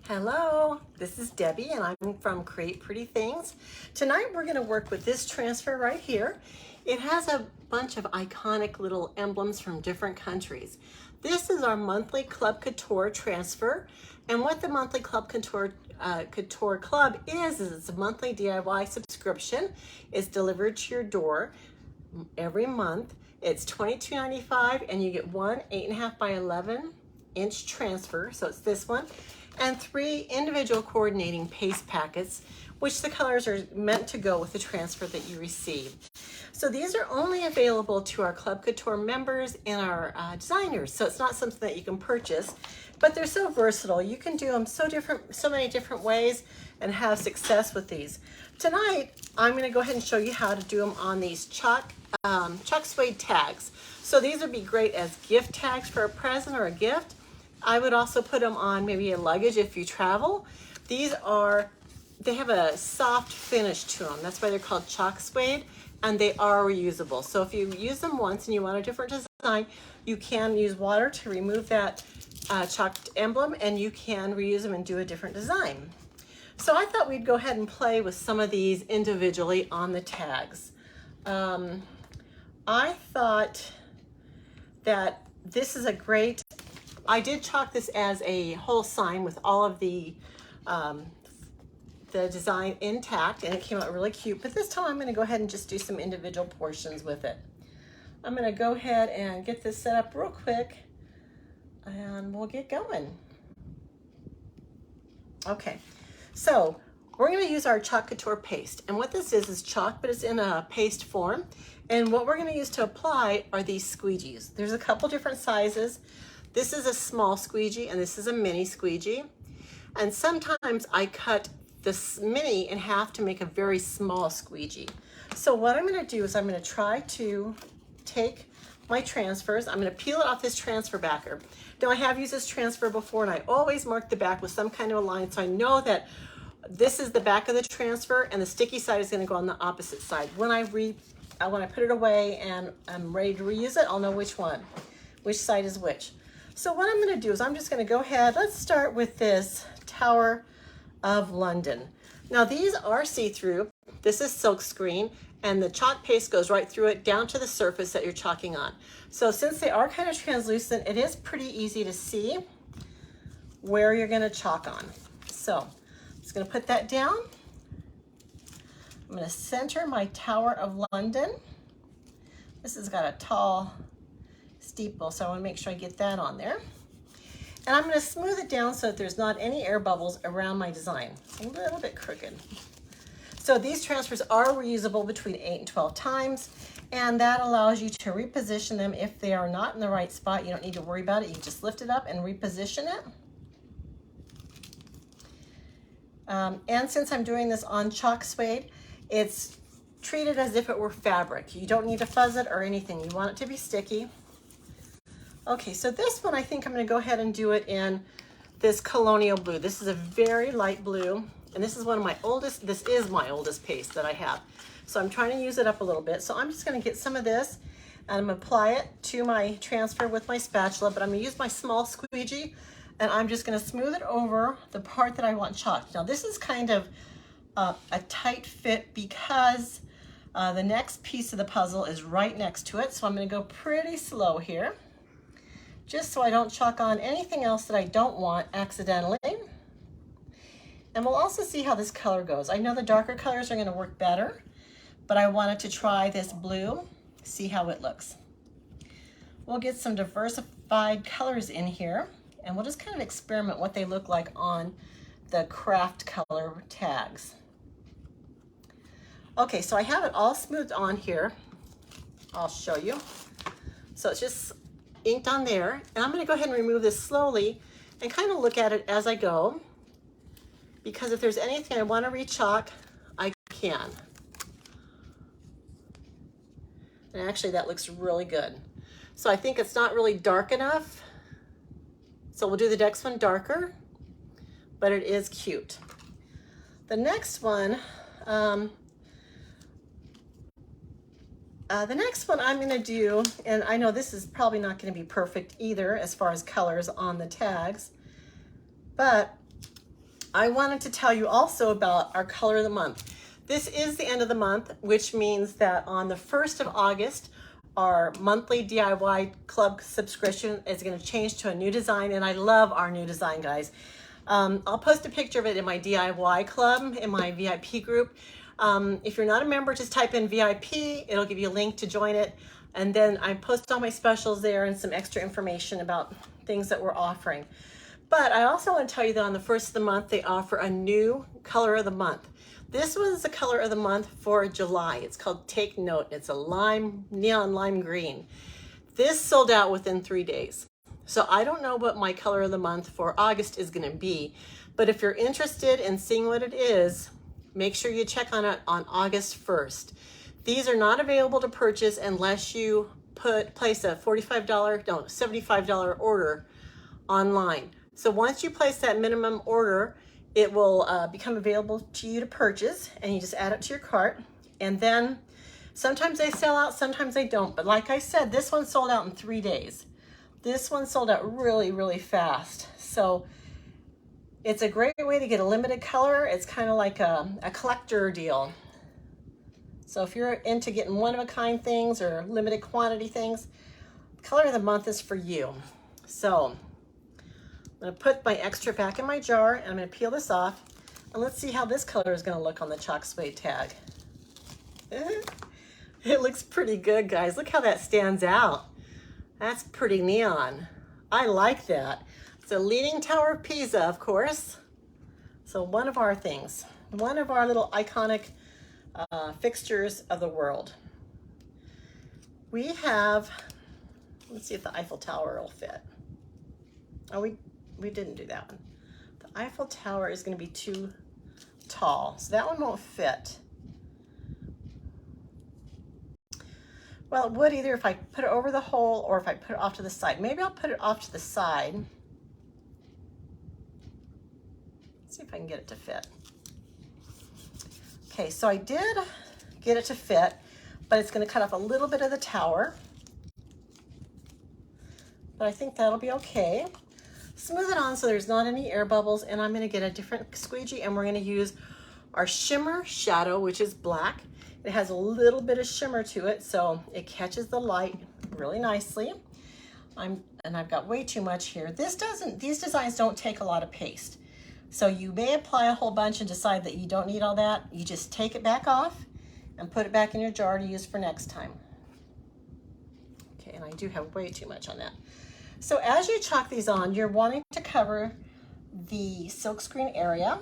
Hello, this is Debbie and I'm from Create Pretty Things. Tonight we're going to work with this transfer right here. It has a bunch of iconic little emblems from different countries. This is our monthly Club Couture transfer, and what the monthly Club Couture Club is it's a monthly DIY subscription. It's delivered to your door every month. It's $22.95 and you get one 8.5 by 11-inch transfer, so it's this one, and 3 individual coordinating paste packets, which the colors are meant to go with the transfer that you receive. So these are only available to our Club Couture members and our designers, so it's not something that you can purchase, but they're so versatile. You can do them so many different ways and have success with these. Tonight, I'm gonna go ahead and show you how to do them on these Chuck suede tags. So these would be great as gift tags for a present or a gift. I would also put them on maybe a luggage if you travel. They have a soft finish to them. That's why they're called chalk suede, and they are reusable. So if you use them once and you want a different design, you can use water to remove that chalked emblem, and you can reuse them and do a different design. So I thought we'd go ahead and play with some of these individually on the tags. I thought that this is a great, I did chalk this as a whole sign with all of the design intact, and it came out really cute. But this time I'm going to go ahead and just do some individual portions with it. I'm going to go ahead and get this set up real quick, and we'll get going. Okay, so we're going to use our Chalk Couture paste, and what this is chalk, but it's in a paste form. And what we're going to use to apply are these squeegees. There's a couple different sizes. This is a small squeegee and this is a mini squeegee. And sometimes I cut this mini in half to make a very small squeegee. So what I'm going to do is I'm going to try to take my transfers. I'm going to peel it off this transfer backer. Now I have used this transfer before, and I always mark the back with some kind of a line so I know that this is the back of the transfer and the sticky side is going to go on the opposite side. When I put it away and I'm ready to reuse it, I'll know which side is which. So what I'm going to do is I'm just going to go ahead. Let's start with this Tower of London. Now these are see-through. This is silk screen, and the chalk paste goes right through it down to the surface that you're chalking on. So since they are kind of translucent, it is pretty easy to see where you're going to chalk on. So I'm just going to put that down. I'm going to center my Tower of London. This has got a tall steeple, so I want to make sure I get that on there. And I'm going to smooth it down so that there's not any air bubbles around my design. It's a little bit crooked. So these transfers are reusable between 8 and 12 times, and that allows you to reposition them if they are not in the right spot. You don't need to worry about it. You just lift it up and reposition it. And since I'm doing this on chalk suede, it's treated as if it were fabric. You don't need to fuzz it or anything. You want it to be sticky. Okay, so this one I think I'm going to go ahead and do it in this colonial blue. This is a very light blue, and this is my oldest paste that I have. So I'm trying to use it up a little bit. So I'm just going to get some of this, and I'm going to apply it to my transfer with my spatula, but I'm going to use my small squeegee, and I'm just going to smooth it over the part that I want chalked. Now this is kind of a tight fit because the next piece of the puzzle is right next to it. So I'm going to go pretty slow here, just so I don't chalk on anything else that I don't want accidentally. And we'll also see how this color goes. I know the darker colors are going to work better, but I wanted to try this blue, see how it looks. We'll get some diversified colors in here, and we'll just kind of experiment what they look like on the craft color tags. Okay, so I have it all smoothed on here. I'll show you. So it's just inked on there, and I'm going to go ahead and remove this slowly and kind of look at it as I go, because if there's anything I want to re-chalk, I can. And actually that looks really good. So I think it's not really dark enough, so we'll do the next one darker, but it is cute. The next one, I'm going to do, and I know this is probably not going to be perfect either as far as colors on the tags, but I wanted to tell you also about our color of the month. This is the end of the month, which means that on the 1st of August, our monthly DIY club subscription is going to change to a new design, and I love our new design, guys. I'll post a picture of it in my DIY club, in my VIP group. If you're not a member, just type in VIP. It'll give you a link to join it. And then I post all my specials there and some extra information about things that we're offering. But I also want to tell you that on the 1st of the month, they offer a new color of the month. This was the color of the month for July. It's called Take Note. It's a neon lime green. This sold out within 3 days. So I don't know what my color of the month for August is going to be. But if you're interested in seeing what it is, make sure you check on it on August 1st. These are not available to purchase unless you place a $75 order online. So once you place that minimum order, it will become available to you to purchase, and you just add it to your cart. And then sometimes they sell out, sometimes they don't. But like I said, this one sold out in 3 days. This one sold out really, really fast. So it's a great way to get a limited color. It's kind of like a collector deal. So if you're into getting one-of-a-kind things or limited quantity things, color of the month is for you. So I'm going to put my extra back in my jar, and I'm going to peel this off. And let's see how this color is going to look on the chalk suede tag. It looks pretty good, guys. Look how that stands out. That's pretty neon. I like that. It's a Leaning Tower of Pisa, of course. So one of our things, one of our little iconic fixtures of the world. We have, let's see if the Eiffel Tower will fit. Oh, we didn't do that one. The Eiffel Tower is going to be too tall, so that one won't fit. Well, it would either if I put it over the hole or if I put it off to the side. Maybe I'll put it off to the side. Let's see if I can get it to fit. Okay, so I did get it to fit, but it's going to cut off a little bit of the tower. But I think that'll be okay. Smooth it on so there's not any air bubbles, and I'm going to get a different squeegee, and we're going to use our shimmer shadow, which is black. It has a little bit of shimmer to it, so it catches the light really nicely. And I've got way too much here. These designs don't take a lot of paste. So you may apply a whole bunch and decide that you don't need all that. You just take it back off and put it back in your jar to use for next time. Okay, and I do have way too much on that. So as you chalk these on, you're wanting to cover the silkscreen area,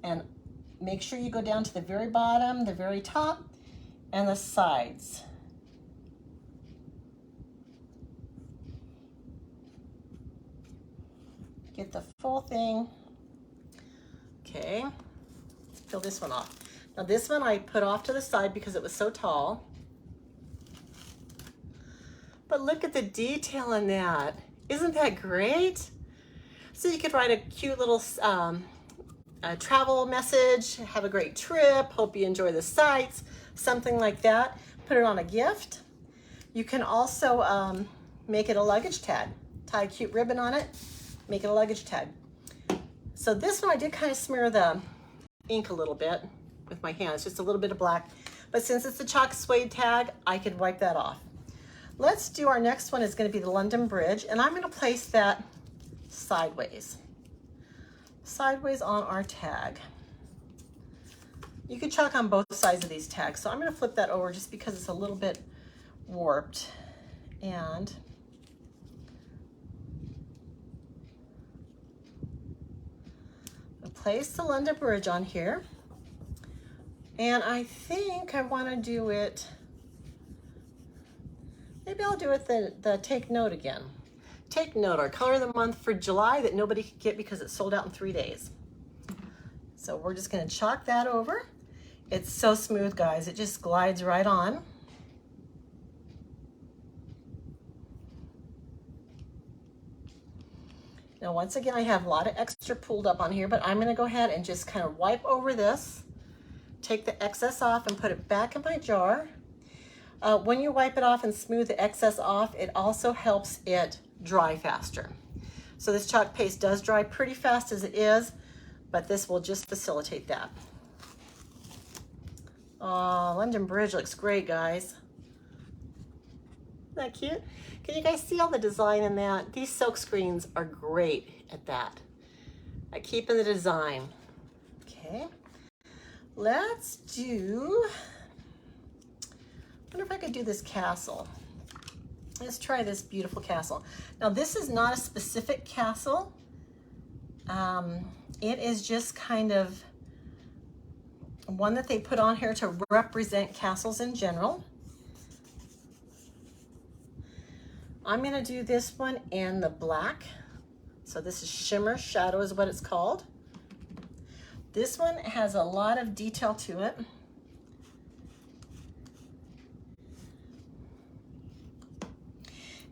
and make sure you go down to the very bottom, the very top, and the sides. Get the full thing. Okay, let's peel this one off. Now this one I put off to the side because it was so tall. But look at the detail in that. Isn't that great? So you could write a cute little travel message, have a great trip, hope you enjoy the sights, something like that. Put it on a gift. You can also make it a luggage tag. Tie a cute ribbon on it, make it a luggage tag. So this one I did kind of smear the ink a little bit with my hands, just a little bit of black. But since it's a chalk suede tag, I could wipe that off. Let's do our next one is going to be the London Bridge, and I'm going to place that sideways on our tag. You could chalk on both sides of these tags, so I'm going to flip that over just because it's a little bit warped. And I'll place the London Bridge on here, and I think I want to do it. Maybe I'll do it the Take Note again. Take Note, our color of the month for July that nobody could get because it sold out in 3 days. So we're just going to chalk that over. It's so smooth, guys. It just glides right on. Now, once again, I have a lot of extra pulled up on here, but I'm going to go ahead and just kind of wipe over this, take the excess off, and put it back in my jar. When you wipe it off and smooth the excess off, it also helps it dry faster. So this chalk paste does dry pretty fast as it is, but this will just facilitate that. Oh, London Bridge looks great, guys. Isn't that cute? Can you guys see all the design in that? These silk screens are great at that. I keep in the design. Okay, let's do, I wonder if I could do this castle. Let's try this beautiful castle. Now this is not a specific castle. It is just kind of one that they put on here to represent castles in general. I'm gonna do this one in the black. So this is Shimmer Shadow is what it's called. This one has a lot of detail to it.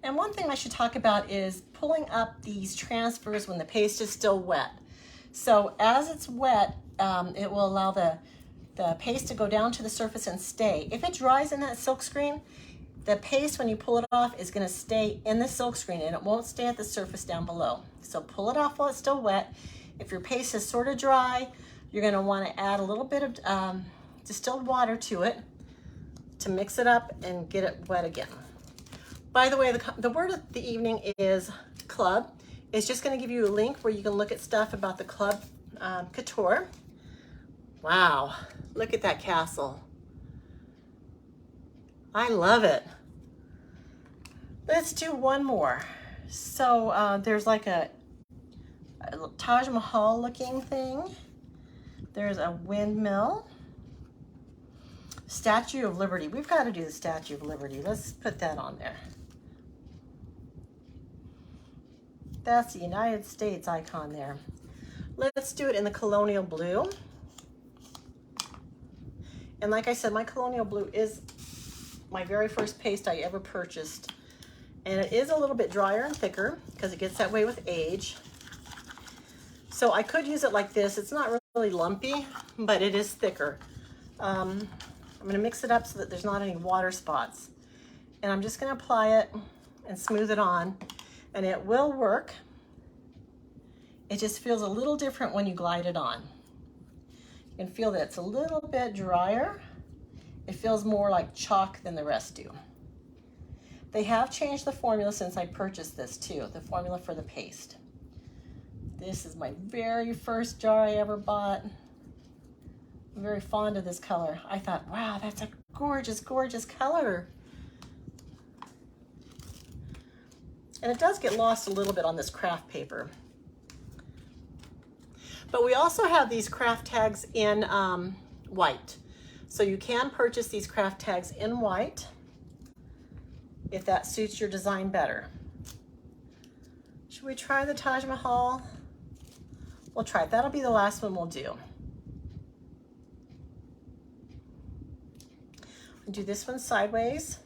And one thing I should talk about is pulling up these transfers when the paste is still wet. So as it's wet, it will allow the paste to go down to the surface and stay. If it dries in that silk screen, the paste, when you pull it off, is gonna stay in the silk screen and it won't stay at the surface down below. So pull it off while it's still wet. If your paste is sort of dry, you're gonna wanna add a little bit of distilled water to it to mix it up and get it wet again. By the way, the word of the evening is club. It's just gonna give you a link where you can look at stuff about the club couture. Wow, look at that castle. I love it. Let's do one more. So there's like a Taj Mahal looking thing. There's a windmill. Statue of Liberty. We've got to do the Statue of Liberty. Let's put that on there. That's the United States icon there. Let's do it in the colonial blue. And like I said, my colonial blue is my very first paste I ever purchased. And it is a little bit drier and thicker because it gets that way with age. So I could use it like this. It's not really lumpy, but it is thicker. I'm gonna mix it up so that there's not any water spots. And I'm just gonna apply it and smooth it on, and it will work. It just feels a little different when you glide it on. You can feel that it's a little bit drier. It feels more like chalk than the rest do. They have changed the formula since I purchased this too, the formula for the paste. This is my very first jar I ever bought. I'm very fond of this color. I thought, wow, that's a gorgeous, gorgeous color. And it does get lost a little bit on this craft paper. But we also have these craft tags in white. So you can purchase these craft tags in white if that suits your design better. Should we try the Taj Mahal? We'll try it. That'll be the last one we'll do. I'll do this one sideways.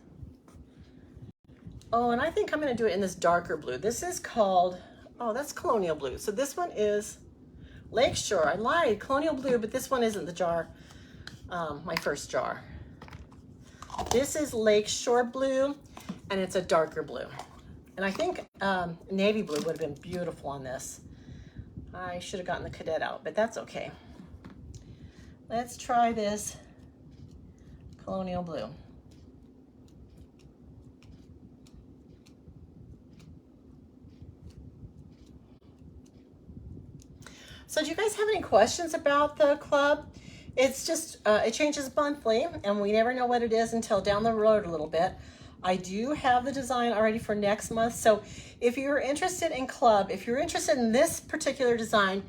Oh, and I think I'm gonna do it in this darker blue. This is called, oh, that's colonial blue. So this one is Lakeshore. I lied, colonial blue, but this one isn't the jar, my first jar. This is Lakeshore blue, and it's a darker blue. And I think navy blue would have been beautiful on this. I should have gotten the cadet out, but that's okay. Let's try this colonial blue. So do you guys have any questions about the club? It's just, it changes monthly and we never know what it is until down the road a little bit. I do have the design already for next month. So if you're interested in club, if you're interested in this particular design,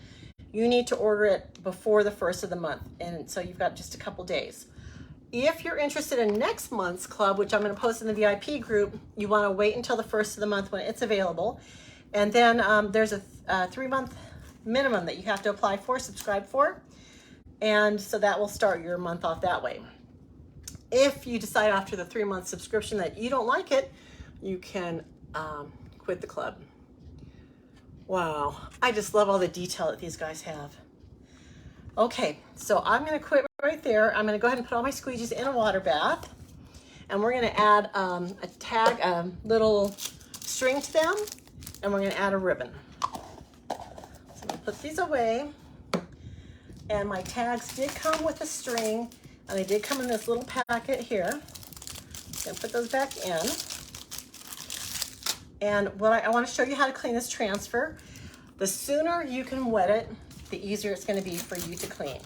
you need to order it before the 1st of the month. And so you've got just a couple days. If you're interested in next month's club, which I'm gonna post in the VIP group, you wanna wait until the 1st of the month when it's available. And then there's a 3-month minimum that you have to apply for, subscribe for. And so that will start your month off that way. If you decide after the 3-month subscription that you don't like it, you can quit the club. Wow, I just love all the detail that these guys have. Okay, so I'm gonna quit right there. I'm gonna go ahead and put all my squeegees in a water bath. And we're gonna add a tag, a little string to them, and we're gonna add a ribbon. put these away. And my tags did come with a string, and they did come in this little packet here. I'm gonna put those back in. And what I want to show you how to clean this transfer. The sooner you can wet it, the easier it's going to be for you to clean.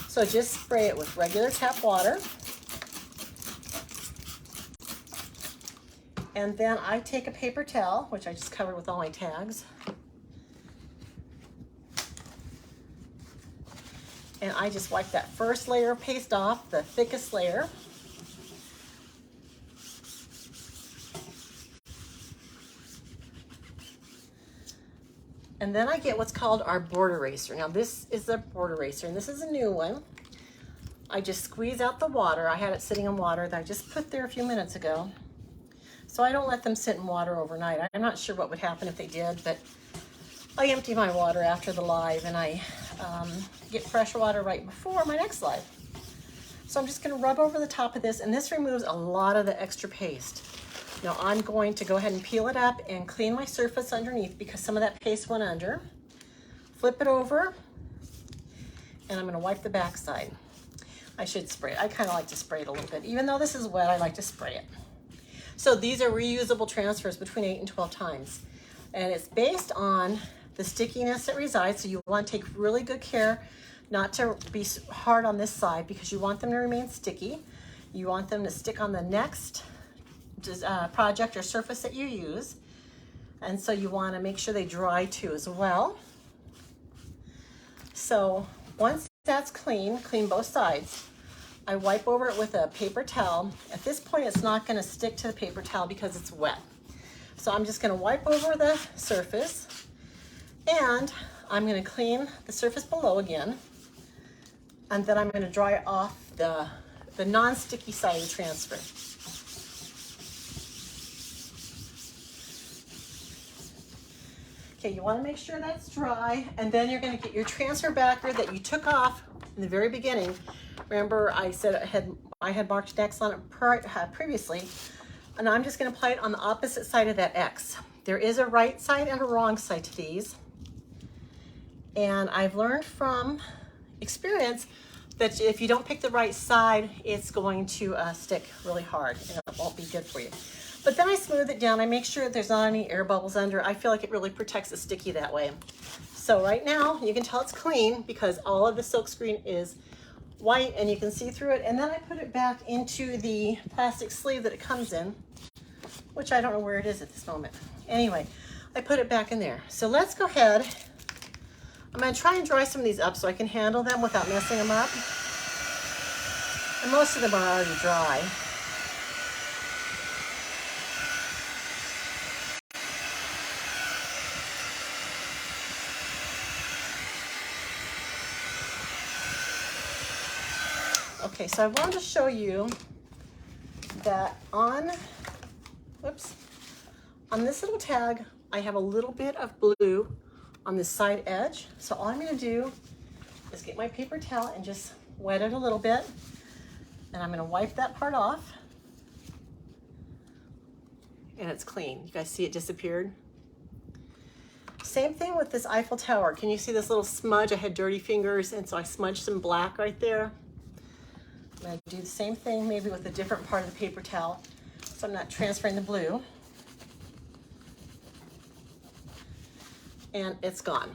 So just spray it with regular tap water. And then I take a paper towel, which I just covered with all my tags. And I just wipe that first layer of paste off, the thickest layer. And then I get what's called our board eraser. Now this is the board eraser, and this is a new one. I just squeeze out the water. I had it sitting in water that I just put there a few minutes ago. So I don't let them sit in water overnight. I'm not sure what would happen if they did, but I empty my water after the live, and I get fresh water right before my next live. So I'm just gonna rub over the top of this, and this removes a lot of the extra paste. Now I'm going to go ahead and peel it up and clean my surface underneath because some of that paste went under. Flip it over, and I'm gonna wipe the back side. I should spray it. I kind of like to spray it a little bit. Even though this is wet, I like to spray it. So these are reusable transfers between 8 and 12 times. And it's based on the stickiness that resides, so you want to take really good care not to be hard on this side because you want them to remain sticky. You want them to stick on the next project or surface that you use. And so you want to make sure they dry too as well. So once that's clean both sides. I wipe over it with a paper towel. At this point, it's not going to stick to the paper towel because it's wet. So I'm just going to wipe over the surface, and I'm going to clean the surface below again, and then I'm going to dry off the non-sticky side of the transfer. Okay, you want to make sure that's dry, and then you're going to get your transfer backer that you took off in the very beginning. Remember, I said I had marked an X on it previously, and I'm just going to apply it on the opposite side of that X. There is a right side and a wrong side to these, and I've learned from experience that if you don't pick the right side, it's going to stick really hard, and it won't be good for you. But then I smooth it down. I make sure that there's not any air bubbles under. I feel like it really protects the sticky that way. So right now, you can tell it's clean because all of the silkscreen is white and you can see through it. And then I put it back into the plastic sleeve that it comes in, which I don't know where it is at this moment. Anyway, I put it back in there. So let's go ahead. I'm gonna try and dry some of these up so I can handle them without messing them up. And most of them are already dry. Okay, so I wanted to show you that on this little tag, I have a little bit of blue on this side edge. So all I'm gonna do is get my paper towel and just wet it a little bit. And I'm gonna wipe that part off. And it's clean. You guys see it disappeared? Same thing with this Eiffel Tower. Can you see this little smudge? I had dirty fingers, and so I smudged some black right there. I'm gonna do the same thing, maybe with a different part of the paper towel, so I'm not transferring the blue. And it's gone.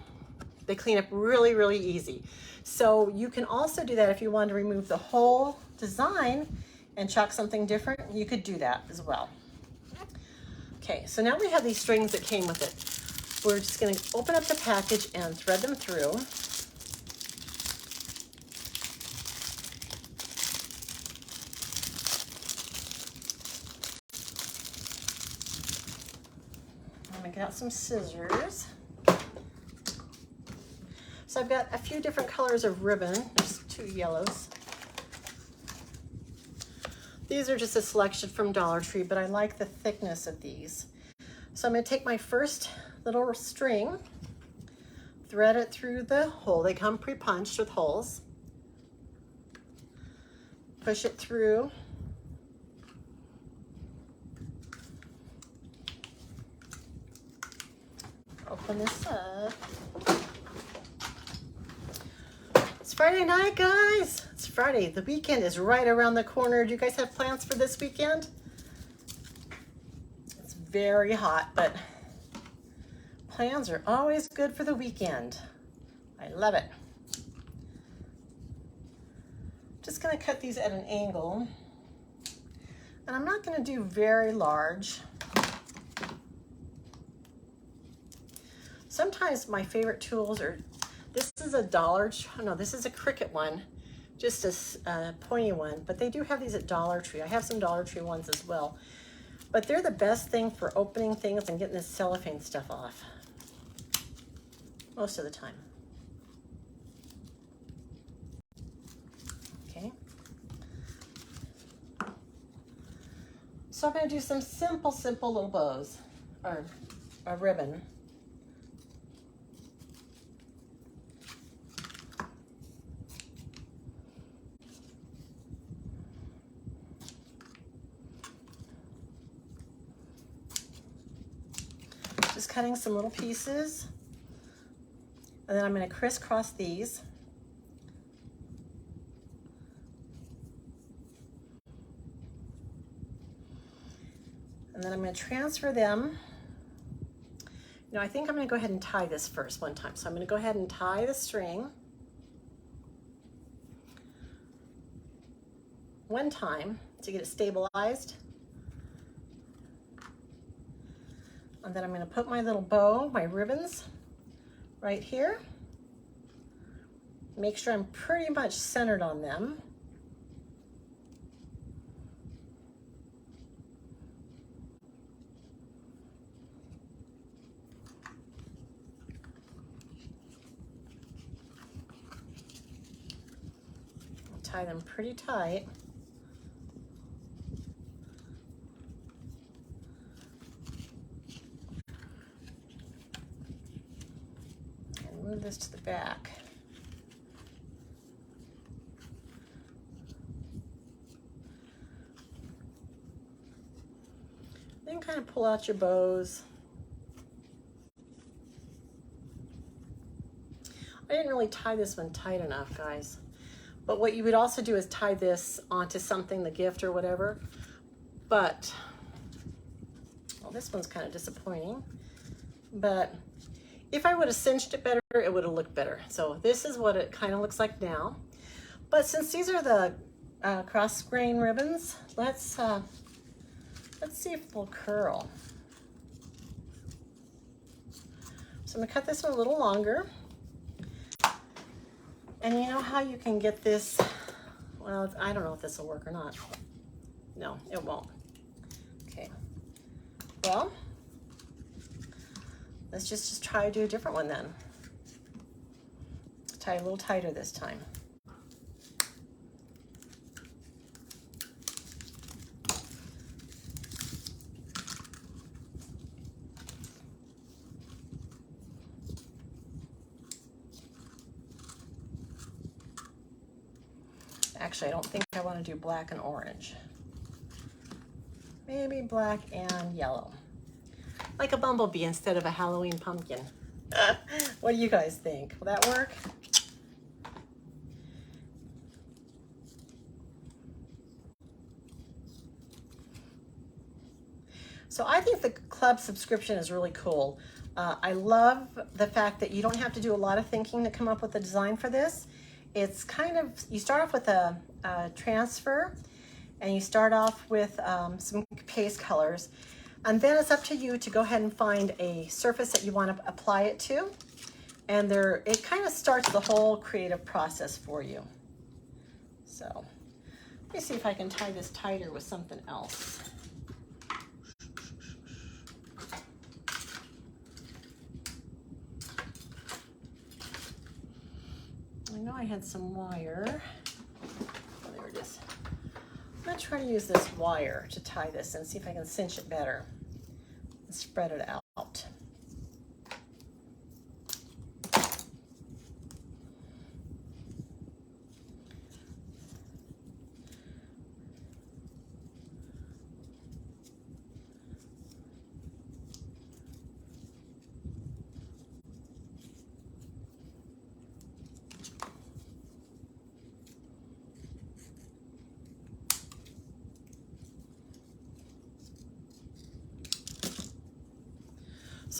They clean up really, really easy. So you can also do that if you want to remove the whole design and chalk something different, you could do that as well. Okay, so now we have these strings that came with it. We're just gonna open up the package and thread them through. I'm gonna get out some scissors. So I've got a few different colors of ribbon. There's 2 yellows. These are just a selection from Dollar Tree, but I like the thickness of these. So I'm gonna take my first little string, thread it through the hole. They come pre-punched with holes. Push it through. Open this up. Friday night, guys. It's Friday. The weekend is right around the corner. Do you guys have plans for this weekend? It's very hot, but plans are always good for the weekend. I love it. Just gonna cut these at an angle. And I'm not gonna do very large. Sometimes my favorite tools are, this is a this is a Cricut one, just a pointy one, but they do have these at Dollar Tree. I have some Dollar Tree ones as well, but they're the best thing for opening things and getting this cellophane stuff off, most of the time. Okay. So I'm gonna do some simple little bows, or a ribbon. Just cutting some little pieces, and then I'm going to crisscross these. And then I'm going to transfer them. You know, I think I'm going to go ahead and tie this first one time. So I'm going to go ahead and tie the string one time to get it stabilized. And then I'm going to put my little bow, my ribbons, right here. Make sure I'm pretty much centered on them. Tie them pretty tight. Move this to the back. Then kind of pull out your bows. I didn't really tie this one tight enough, guys. But what you would also do is tie this onto something, the gift or whatever. But, well, this one's kind of disappointing. But if I would have cinched it better, it would have looked better. So this is what it kind of looks like now. But since these are the cross grain ribbons, let's see if they'll curl. So I'm gonna cut this one a little longer. And you know how you can get this, well, I don't know if this will work or not. No, it won't. Okay, well, let's just try to do a different one then. Tie a little tighter this time. Actually, I don't think I want to do black and orange. Maybe black and yellow. Like a bumblebee instead of a Halloween pumpkin. What do you guys think? Will that work? So I think the club subscription is really cool. I love the fact that you don't have to do a lot of thinking to come up with a design for this. It's kind of, you start off with a transfer, and you start off with some paste colors, and then it's up to you to go ahead and find a surface that you want to apply it to, and it kind of starts the whole creative process for you. So let me see if I can tie this tighter with something else. I know I had some wire. Oh, there it is. I'm going to try to use this wire to tie this and see if I can cinch it better and spread it out.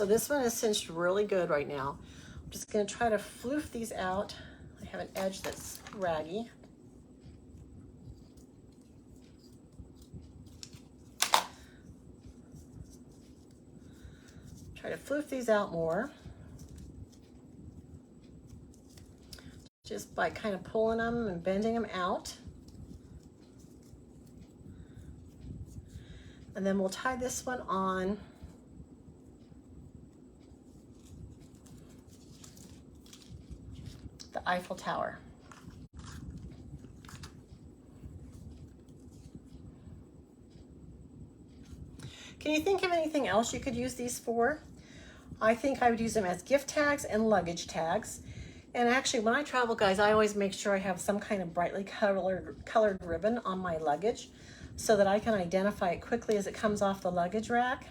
So this one is cinched really good right now. I'm just gonna try to floof these out. I have an edge that's raggy. Try to floof these out more. Just by kind of pulling them and bending them out. And then we'll tie this one on the Eiffel Tower. Can you think of anything else you could use these for? I think I would use them as gift tags and luggage tags. And actually, when I travel, guys, I always make sure I have some kind of brightly colored ribbon on my luggage so that I can identify it quickly as it comes off the luggage rack,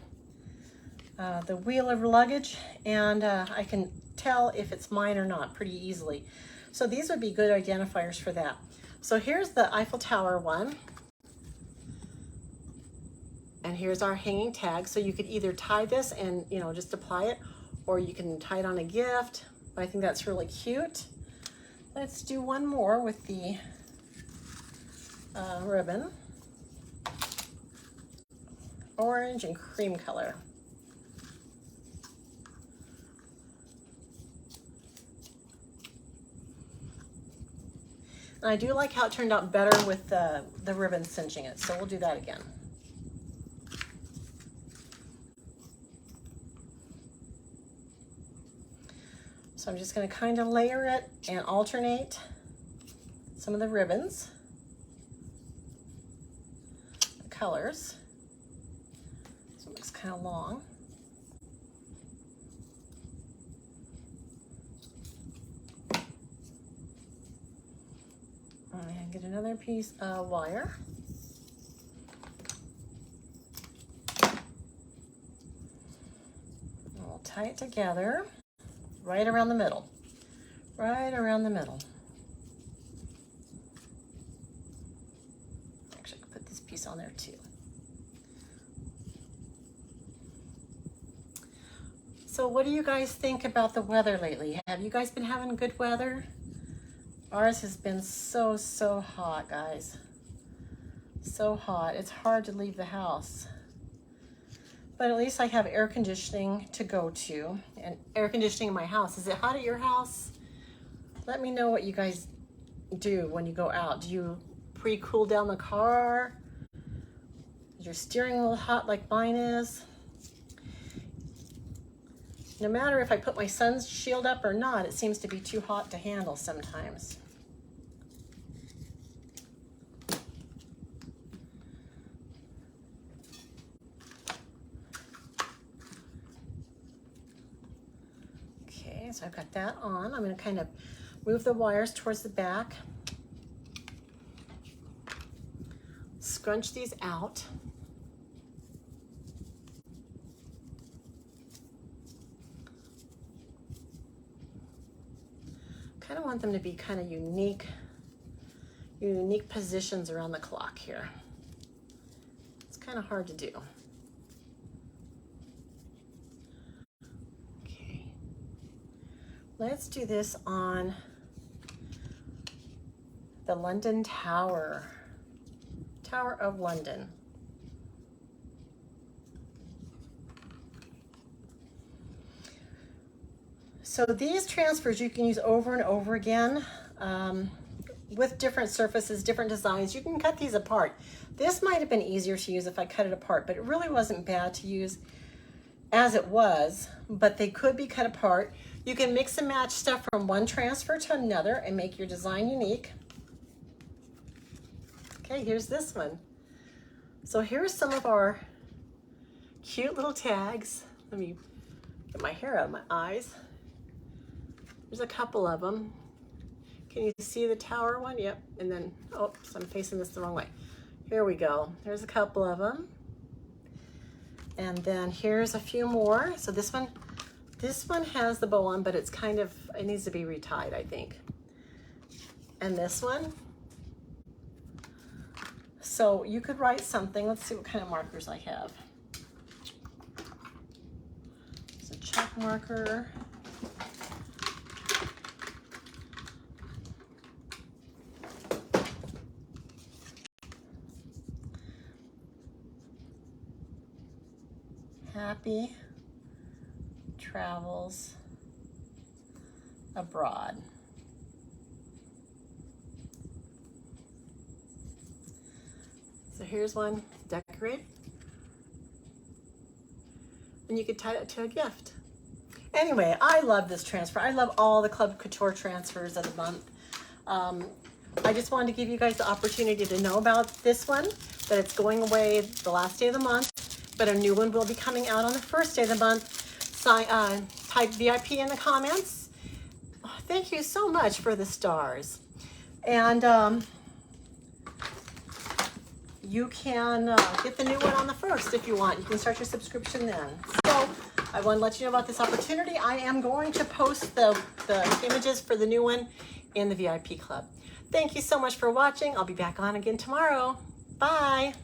the wheel of luggage, and I can tell if it's mine or not pretty easily. So these would be good identifiers for that. So here's the Eiffel Tower one. And here's our hanging tag. So you could either tie this and, you know, just apply it, or you can tie it on a gift. But I think that's really cute. Let's do one more with the ribbon. Orange and cream color. And I do like how it turned out better with the ribbon cinching it, so we'll do that again. So I'm just going to kind of layer it and alternate some of the ribbons, the colors. So it looks kind of long. And get another piece of wire. And we'll tie it together. Right around the middle, right around the middle. Actually, I can put this piece on there too. So what do you guys think about the weather lately? Have you guys been having good weather? Ours has been so hot, guys. So hot, it's hard to leave the house. But at least I have air conditioning to go to, and air conditioning in my house. Is it hot at your house? Let me know what you guys do when you go out. Do you pre-cool down the car? Is your steering wheel hot like mine is? No matter if I put my sun's shield up or not, it seems to be too hot to handle sometimes. So I've got that on. I'm going to kind of move the wires towards the back, scrunch these out. Kind of want them to be kind of unique positions around the clock here. It's kind of hard to do. Let's do this on the London Tower, Tower of London. So these transfers you can use over and over again with different surfaces, different designs. You can cut these apart. This might have been easier to use if I cut it apart, but it really wasn't bad to use as it was, but they could be cut apart. You can mix and match stuff from one transfer to another and make your design unique. Okay, here's this one. So here's some of our cute little tags. Let me get my hair out of my eyes. There's a couple of them. Can you see the tower one? Yep, and then, oops, I'm facing this the wrong way. Here we go. There's a couple of them. And then here's a few more. So this one has the bow on, but it's kind of, it needs to be retied, I think. And this one. So you could write something. Let's see what kind of markers I have. So check marker. Happy travels abroad. So here's one decorated. And you could tie it to a gift. Anyway, I love this transfer. I love all the Club Couture transfers of the month. I just wanted to give you guys the opportunity to know about this one, that it's going away the last day of the month, but a new one will be coming out on the first day of the month. Type VIP in the comments. Oh, thank you so much for the stars. And you can get the new one on the first if you want. You can start your subscription then. So I want to let you know about this opportunity. I am going to post the images for the new one in the VIP club. Thank you so much for watching. I'll be back on again tomorrow. Bye.